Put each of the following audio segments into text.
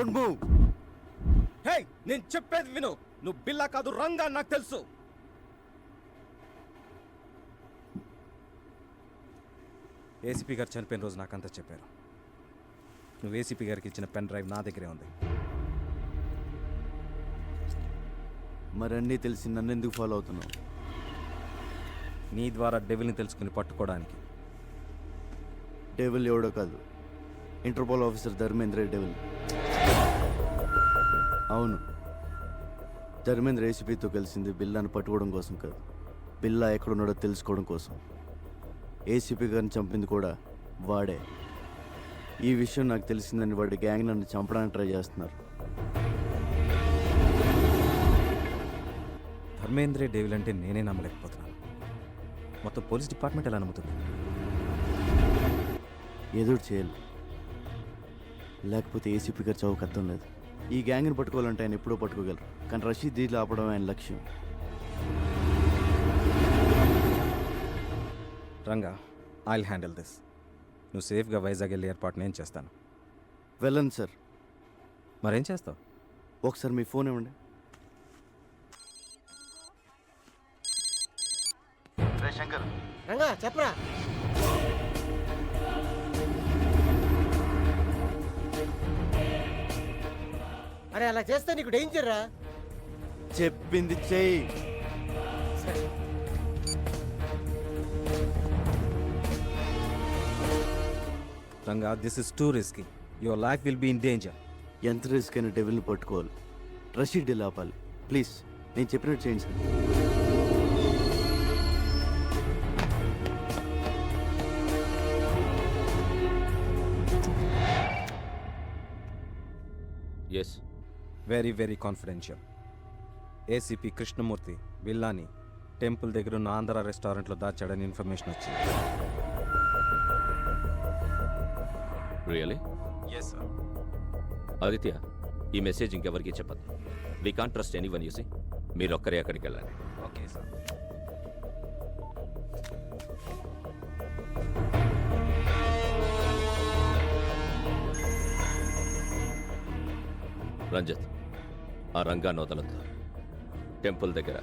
Don't move. హే, నేను చెప్పేది విను. నువ్వు బిల్లా కాదు, రంగా నాకు తెలుసు. ఏసీపీ గారు చనిపోయిన రోజు నాకంతా చెప్పారు. నువ్వు ఏసీపీ గారికి ఇచ్చిన పెన్ డ్రైవ్ నా దగ్గరే ఉంది. మరన్నీ తెలిసి నన్ను ఎందుకు ఫాలో అవుతున్నావు? నీ ద్వారా డెవిల్ని తెలుసుకుని పట్టుకోవడానికి. డెవిల్ ఎవడో కాదు, ఇంటర్పోల్ ఆఫీసర్ ధర్మేంద్ర డెవిల్. అవును, ధర్మేంద్ర ఏసీపీతో కలిసింది బిల్లాను పట్టుకోవడం కోసం కాదు, బిల్లా ఎక్కడున్నాడో తెలుసుకోవడం కోసం. ఏసీపీ గారిని చంపింది కూడా వాడే. ఈ విషయం నాకు తెలిసిందని వాడి గ్యాంగ్ నన్ను చంపడానికి ట్రై చేస్తున్నారు. ధర్మేంద్రే డేవిల్ అంటే నేనే నమ్మలేకపోతున్నాను. మొత్తం పోలీస్ డిపార్ట్మెంట్ ఎలా నమ్ముతుంది? ఎదురు చేయాలి, లేకపోతే ఏసీపీ గారు చౌక అర్థం లేదు. ఈ గ్యాంగ్ని పట్టుకోవాలంటే ఆయన ఎప్పుడో పట్టుకోగలరు, కానీ రషీద్ దీంట్లో ఆపడం ఆయన లక్ష్యం. Ranga, I'll handle this. నువ్వు సేఫ్గా వైజాగ్ వెళ్ళే ఏర్పాటు నేను చేస్తాను. వెళ్ళండి సార్. మరేం చేస్తావు? ఒకసారి మీ ఫోన్ ఇవ్వండి. శంకర్, రంగా చెప్పరా. అరే అలా చేస్తే నీకు డేంజర్ రా. చెప్పింది చెయ్యి. Ranga, this is too risky. Your life will be in danger. ఎంత రిస్క్ అయినా డెవిల్ని పట్టుకోవాలి, రషీద్ డీల్ ఆపాలి. ప్లీజ్ నేను చెప్పినట్టు చేయండి sir. Yes, very very confidential. ACP Krishnamurthy బిల్లాని టెంపుల్ దగ్గర ఉన్న ఆంధ్ర రెస్టారెంట్లో దాచాడని ఇన్ఫర్మేషన్ వచ్చింది. రియలీ? Yes sir. ఆదిత్య, ఈ మెసేజ్ ఇంకెవరికి చెప్పదు. We can't trust anyone. You see మీరు ఒక్కరే అక్కడికి వెళ్ళండి. Okay sir. రంజిత్, ఆ రంగాన్ని వదలొద్దు. టెంపుల్ దగ్గర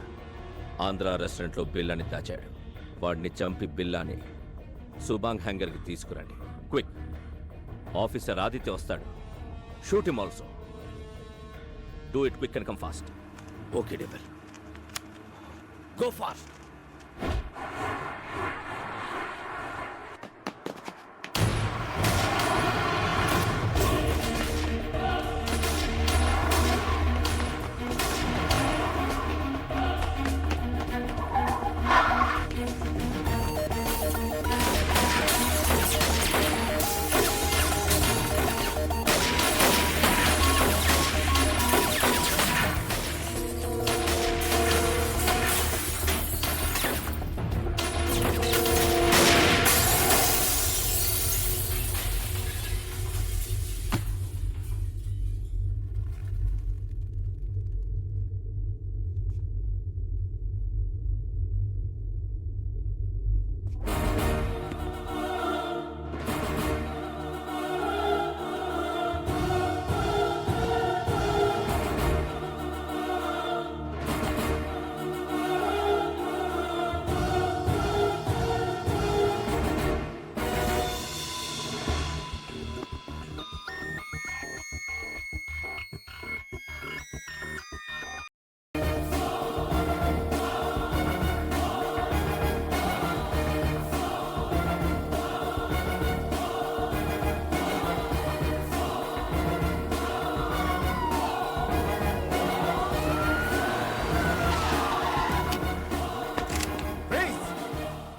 ఆంధ్ర రెస్టారెంట్లో బిల్లాని దాచాడు. వాడిని చంపి బిల్లాని సుబాంగ్ హ్యాంగర్కి తీసుకురండి. క్విక్. ఆఫీసర్ ఆదిత్య వస్తాడు. Shoot him also. Do it quick and come fast. Okay devil, go fast.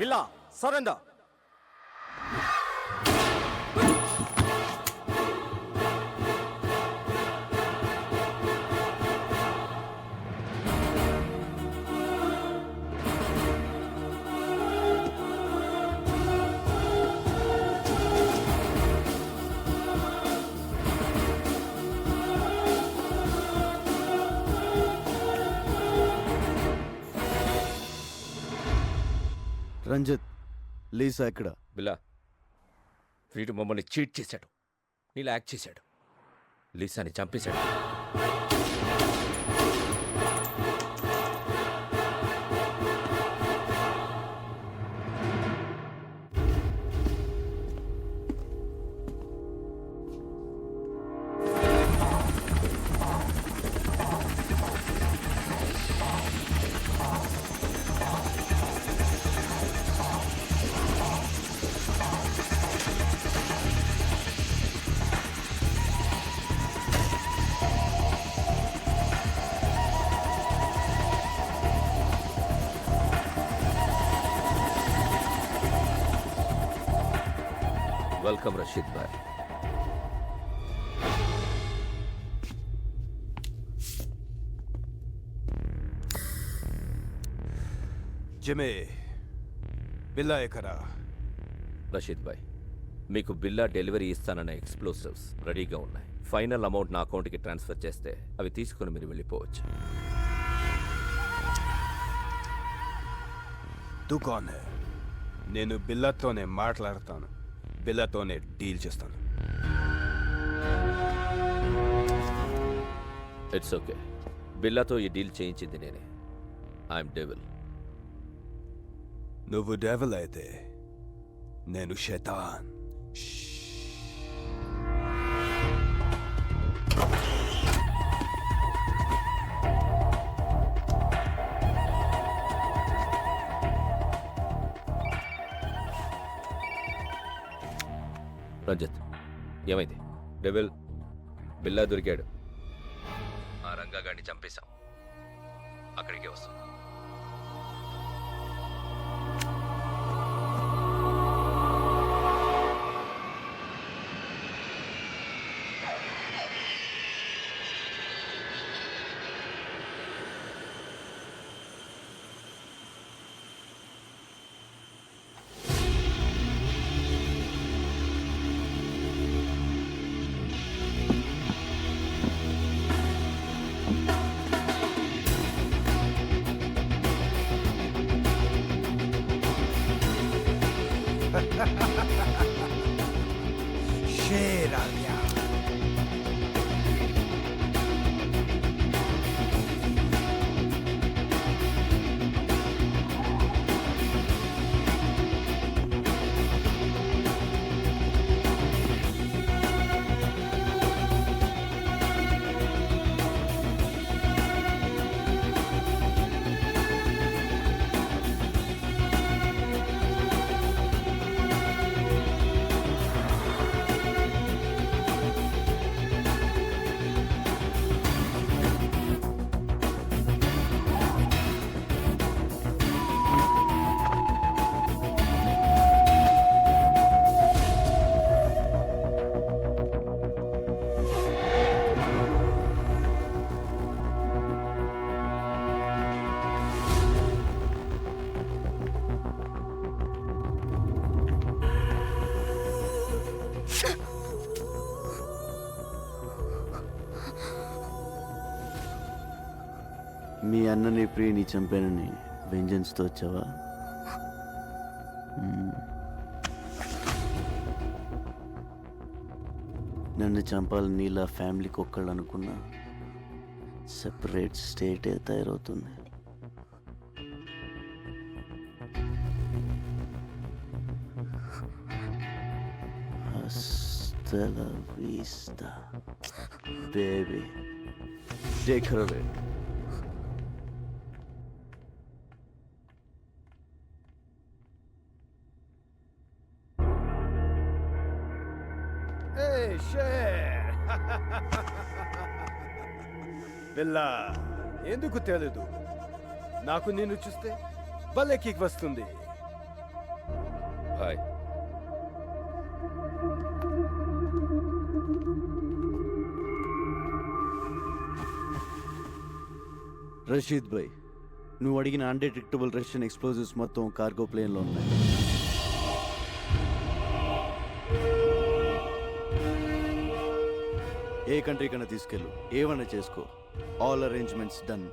Billa, surrender. Ranjith, Lisa ఎక్కడ? బిల్లా, వీడు మమ్మల్ని చీట్ చేశాడు, నీలా యాక్ట్ చేశాడు. లిసాని చంపేశాడు. వెల్కమ్ రషీద్ భాయ్. జిమే బిల్లా ఎక్కడా? రషీద్ భాయ్, మీకు బిల్లా డెలివరీ ఇస్తానన్న ఎక్స్ప్లోసివ్స్ రెడీగా ఉన్నాయి. ఫైనల్ అమౌంట్ నా అకౌంట్కి ట్రాన్స్ఫర్ చేస్తే అవి తీసుకుని మీరు వెళ్ళిపోవచ్చు. దుకాన్ హై. నేను బిల్లాతోనే మాట్లాడతాను, బిల్లాతోనే డీల్ చేస్తాను. It's okay. బిల్లాతో ఈ డీల్ చేయించింది నేనే. I'm devil. నువ్వు డెవల్ అయితే నేను శైతాన్. రంజిత్, ఏమైంది? డెవిల్ బిల్లా దొరికాడు. ఆ రంగా గాడిని చంపేశాం. అక్కడికే వస్తాం. शेर आ गया. మీ అన్నని ప్రియని చంపానని వెంజన్స్తో వచ్చావా? నన్ను చంపాలని నీలా ఫ్యామిలీకి ఒక్కళ్ళు అనుకున్నా సెపరేట్ స్టేటే తయారవుతుంది. Hasta la vista, baby. Take her away. బిల్లా ఎందుకు తెలీదు? నాకు నిన్ను చూస్తే భలే కిక్ వస్తుంది. హాయ్. రషీద్ భాయ్, నువ్వు అడిగిన అన్డిటెక్టబుల్ రష్యన్ ఎక్స్ప్లోజివ్స్ మొత్తం కార్గో ప్లేన్లో ఉన్నాయి. ఏ కంట్రీ కన్నా తీసుకెళ్ళు, ఏమన్నా చేసుకో. All arrangements done.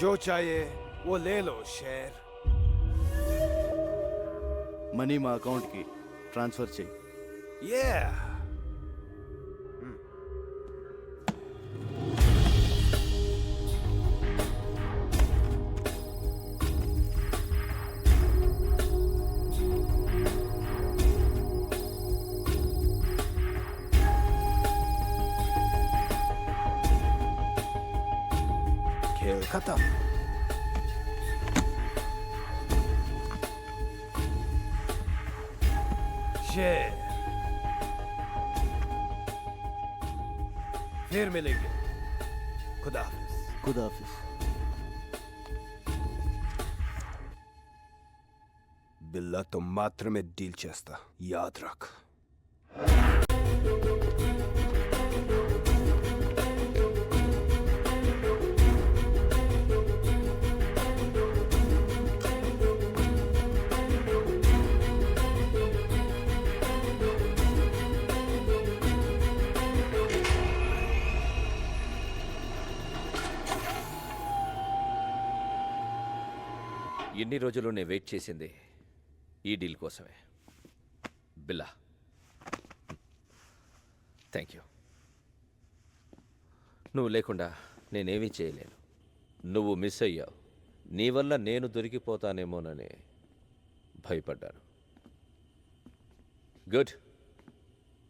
जो चाहिए वो ले लो शेर. మనీ మా అకౌంట్కి ట్రాన్స్ఫర్ చేయి. Yeah. खेल खत्म। शेर, फिर मिलेंगे। खुदा हाफिज। खुदाफिज। బిల్లాతో మాత్రమే డీల్ చేస్తా, యాద్ రఖ్. ఎన్ని రోజులు నేను వెయిట్ చేసింది ఈ డీల్ కోసమే. బిల్లా, థ్యాంక్ యూ. నువ్వు లేకుండా నేనేమీ చేయలేను. నువ్వు మిస్ అయ్యావు. నీ వల్ల నేను దొరికిపోతానేమోనని భయపడ్డాను. Good,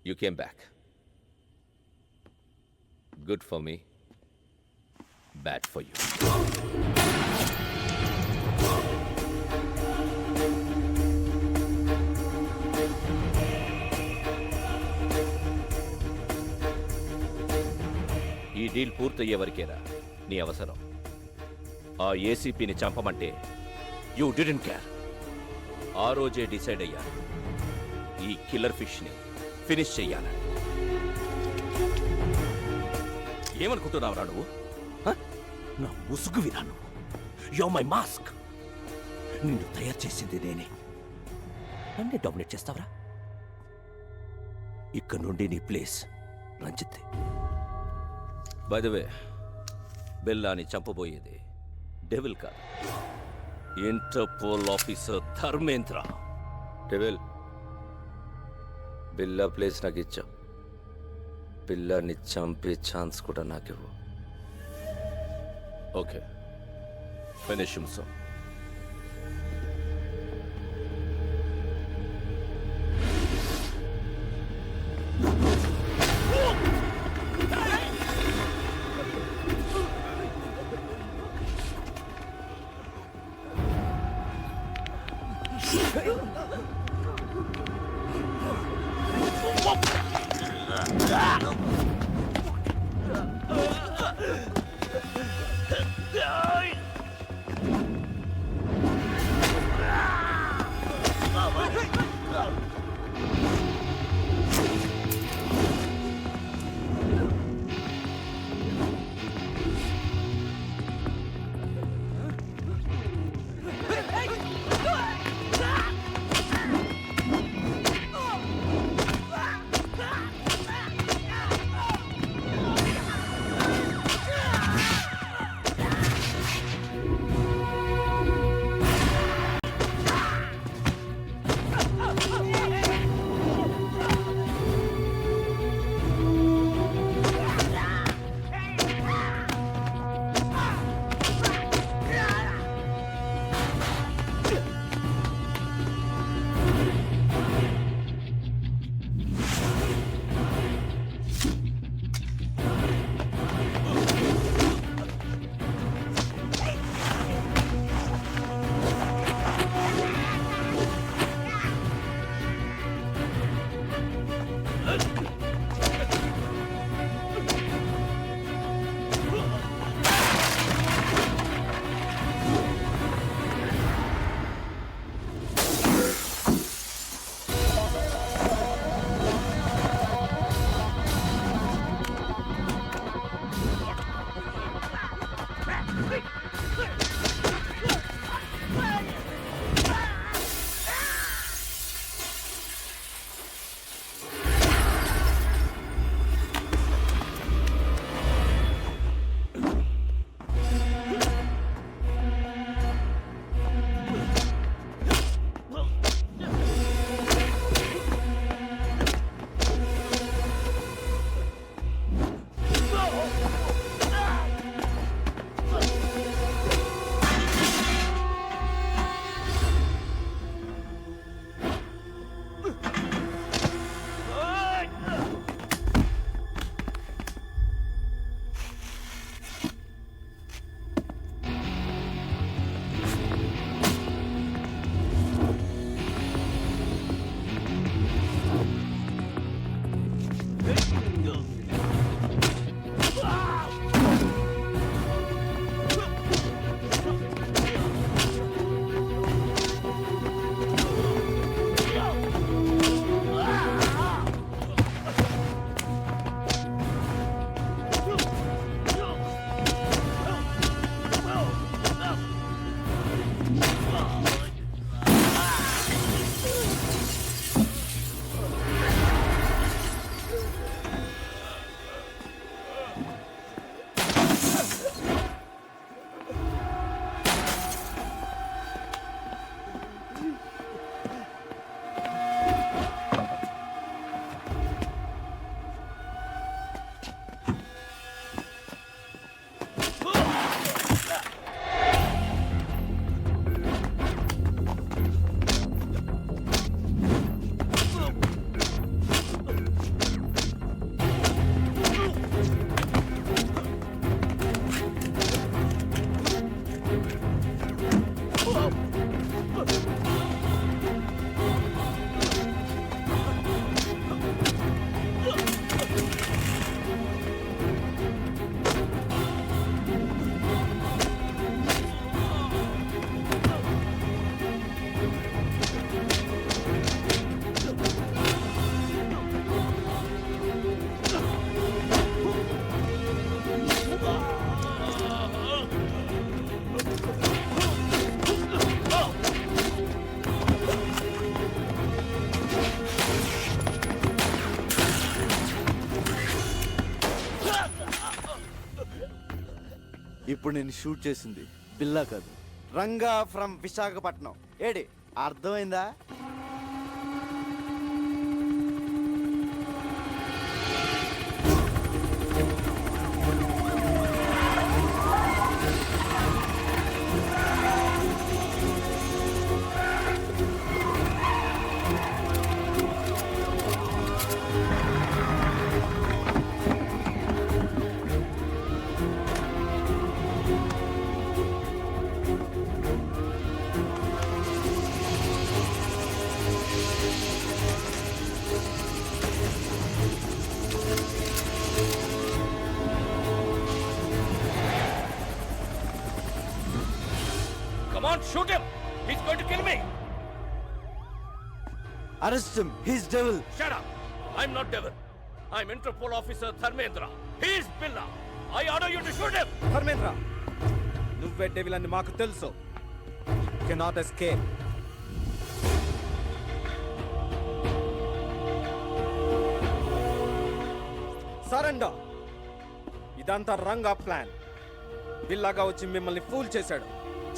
you came back. Good for me, bad for you. ఈ డీల్ పూర్తయ్యే వరకేరా నీ అవసరం. ఆ ఏసీపీని చంపమంటే యూ డిడెంట్ కేర్. ఆ రోజే డిసైడ్ అయ్యాను, ఈ కిల్లర్ ఫిష్ని ఫినిష్ చెయ్యాలని. ఏమనుకుంటున్నావురా నువ్వు? హ? నా ముసుగు విరా నువ్వు. Yo my mask. నిన్ను తయారు చేసింది నేనే. నన్నే డామినేట్ చేస్తావరా? ఇక్కడ నుండి నీ place Ranjith. By the way, బెల్లాని చంపబోయేది డెవిల్ కాదు, Interpol officer Dharmendra. Devil, Billa place నాకు ఇచ్చావు. బిల్లాని చంపే ఛాన్స్ కూడా నాకివ్వు. Okay, finish him so. ఇప్పుడు నేను షూట్ చేసింది బిల్లా కాదు, రంగా ఫ్రమ్ విశాఖపట్నం. ఏడి అర్థమైందా? Come on, shoot him! He's going to kill me! Arrest him, his devil. Shut up! I'm not devil. I'm Interpol officer Dharmendra. He is Billa. I order you to shoot him! Dharmendra, నువ్వే devil అని మాకు తెలుసు. Cannot escape. Surrender. ఇదంతా Ranga plan. బిల్లాగా వచ్చి మిమ్మల్ని pool చేశాడు.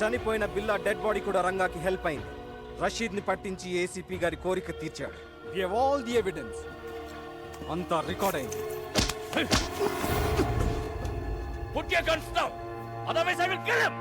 చనిపోయిన బిల్లా dead body కూడా రంగాకి హెల్ప్ అయింది. రషీద్ని పట్టించి ఏసీపీ గారి కోరిక తీర్చాడు. We have all the evidence. అంతా రికార్డ్ అయింది. Put your guns down! Otherwise I will kill him!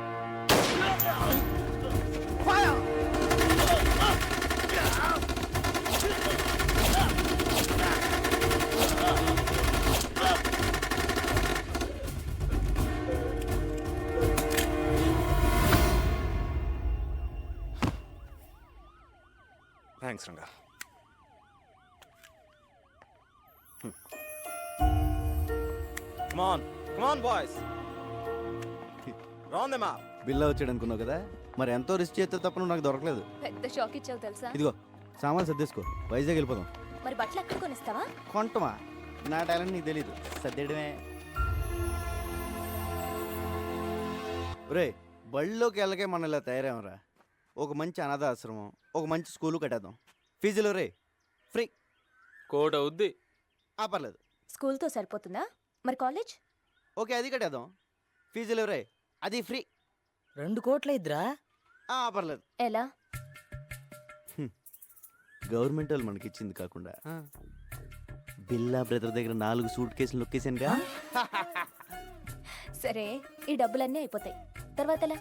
Thanks Ranga. Come on, come on boys. Round them up. బిల్లా వచ్చాడు అనుకున్నావు కదా, మరి ఎంతో రిస్క్ చేస్తే తప్ప నువ్వు నాకు దొరకలేదు. పెద్ద షాక్ ఇచ్చావు తెలుసా? ఇదిగో సామాన్లు సర్దేసుకో, వైజాగ్ వెళ్ళిపోదాం. మరి బట్టలు ఎక్కడ కొనిస్తావా? కొంటమా? నా టాలెంట్ నీకు తెలీదు, సర్దేయడమే. ఒరే, బళ్ళలోకి వెళ్ళకే మనం ఇలా తయారేమరా. ఒక మంచి అనాథ ఆశ్రమం, ఒక మంచి స్కూలు కట్టేద్దాం. ఫీజులు రే ఫ్రీ. కోట అవుద్ది. పర్లేదు. స్కూల్తో సరిపోతుందా? మరి కాలేజ్? ఓకే, అది కట్టేద్దాం. ఫీజులు రే అది ఫ్రీ. 2 కోట్ల ఇద్దరా? పర్లేదు. ఎలా? గవర్నమెంట్ వాళ్ళు మనకి ఇచ్చింది కాకుండా బిల్లా బ్రదర్ దగ్గర 4 సూట్ కేసులు నొక్కేసానుగా. సరే, ఈ డబ్బులన్నీ అయిపోతాయి. తర్వాత ఎలా?